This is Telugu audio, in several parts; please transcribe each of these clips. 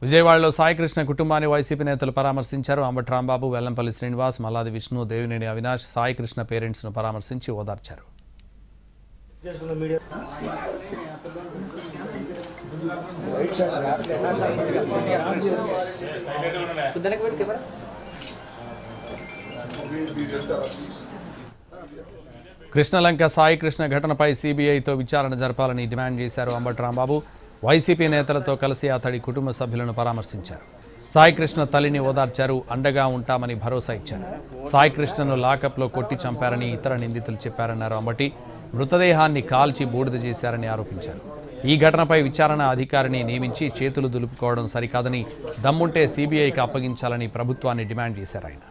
విజయవాడలో సాయికృష్ణ కుటుంబాన్ని వైసీపీ నేతలు పరామర్శించారు. అంబటి రాంబాబు, వెల్లంపల్లి శ్రీనివాస్, మల్లాది విష్ణు, దేవినేని అవినాష్ సాయికృష్ణ పేరెంట్స్ ను పరామర్శించి ఓదార్చారు. కృష్ణలంక సాయికృష్ణ ఘటనపై సీబీఐతో విచారణ జరపాలని డిమాండ్ చేశారు. అంబటి రాంబాబు వైసీపీ నేతలతో కలిసి అతడి కుటుంబ సభ్యులను పరామర్శించారు. సాయికృష్ణ తల్లిని ఓదార్చారు. అండగా ఉంటామని భరోసా ఇచ్చారు. సాయికృష్ణను లాకప్లో కొట్టి చంపారని ఇతర నిందితులు చెప్పారన్నారు అంబటి. మృతదేహాన్ని కాల్చి బూడిద చేశారని ఆరోపించారు. ఈ ఘటనపై విచారణ అధికారిని నియమించి చేతులు దులుపుకోవడం సరికాదని, దమ్ముంటే సీబీఐకి అప్పగించాలని ప్రభుత్వాన్ని డిమాండ్ చేశారు. ఆయన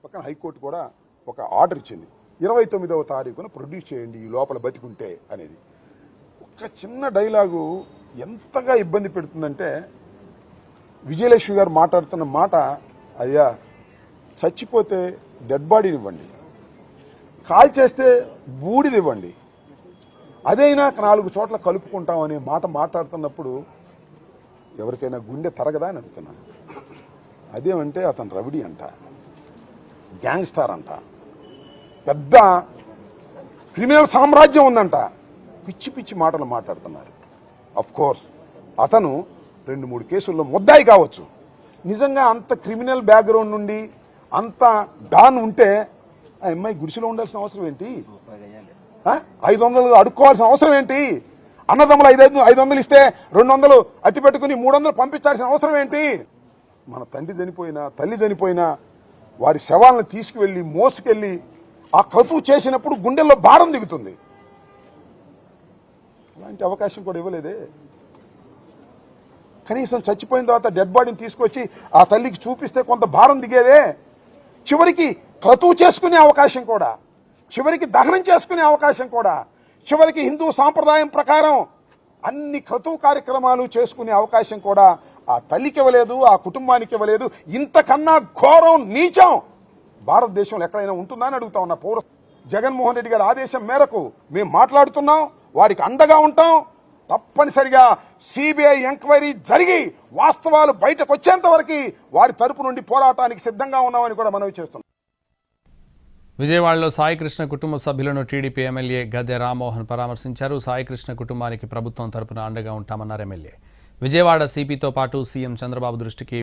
పక్కన హైకోర్టు కూడా ఒక ఆర్డర్ ఇచ్చింది. 29వ తారీఖున ప్రొడ్యూస్ చేయండి ఈ లోపల బతికుంటే అనేది. ఒక చిన్న డైలాగు ఎంతగా ఇబ్బంది పెడుతుందంటే, విజయలక్ష్మి గారు మాట్లాడుతున్న మాట, అయ్యా చచ్చిపోతే డెడ్ బాడీని ఇవ్వండి, కాల్ చేస్తే బూడిదివ్వండి, అదైనా 4 చోట్ల కలుపుకుంటాం అనే మాట మాట్లాడుతున్నప్పుడు ఎవరికైనా గుండె తరగదా అని అడుగుతున్నాను. అదేమంటే అతను రవిడి అంట, గ్యాంగ్స్టార్ అంట, పెద్ద క్రిమినల్ సామ్రాజ్యం ఉందంట, పిచ్చి పిచ్చి మాటలు మాట్లాడుతున్నారు. అఫ్ కోర్స్ అతను 2-3 కేసుల్లో ముద్దాయి కావచ్చు. నిజంగా అంత క్రిమినల్ బ్యాక్గ్రౌండ్ నుండి అంత డాన్ ఉంటే ఆ అమ్మాయి గుడిసెలో ఉండాల్సిన అవసరం ఏంటి? 500 అడుక్కోవాల్సిన అవసరం ఏంటి? అన్నదమ్ములు 500 ఇస్తే 200 అట్టి పెట్టుకుని 300 పంపించాల్సిన అవసరం ఏంటి? మన తండ్రి చనిపోయినా, తల్లి చనిపోయినా వారి శవాలను తీసుకువెళ్లి మోసుకెళ్లి ఆ క్రతువు చేసినప్పుడు గుండెల్లో భారం దిగుతుంది. అలాంటి అవకాశం కూడా ఇవ్వలేదే. కనీసం చచ్చిపోయిన తర్వాత డెడ్ బాడీని తీసుకొచ్చి ఆ తల్లికి చూపిస్తే కొంత భారం దిగేదే. చివరికి క్రతువు చేసుకునే అవకాశం కూడా, చివరికి దహనం చేసుకునే అవకాశం కూడా, చివరికి హిందూ సాంప్రదాయం ప్రకారం అన్ని క్రతువు కార్యక్రమాలు చేసుకునే అవకాశం కూడా ఆ తల్లికి ఇవ్వలేదు, ఆ కుటుంబానికి ఇవ్వలేదు. ఇంతకన్నా ఘోరం, నీచం భారతదేశంలో ఎక్కడైనా ఉంటుందా అని అడుగుతా ఉన్నా. జగన్మోహన్ రెడ్డి గారి ఆదేశం మేరకు మేము మాట్లాడుతున్నాం, వారికి అండగా ఉంటాం. తప్పనిసరిగా సిబిఐ ఎంక్వైరీ జరిగి వాస్తవాలు బయటకు వచ్చేంత వరకు వారి తరపు నుండి పోరాటానికి సిద్ధంగా ఉన్నామని కూడా మనవి చేస్తున్నాం. విజయవాడలో సాయికృష్ణ కుటుంబ సభ్యులను టీడీపీ ఎమ్మెల్యే గద్దె రామ్మోహన్ పరామర్శించారు. సాయికృష్ణ కుటుంబానికి ప్రభుత్వం తరపున అండగా ఉంటామన్నారు ఎమ్మెల్యే. విజయవాడ సిపితో పాటు సీఎం చంద్రబాబు దృష్టికి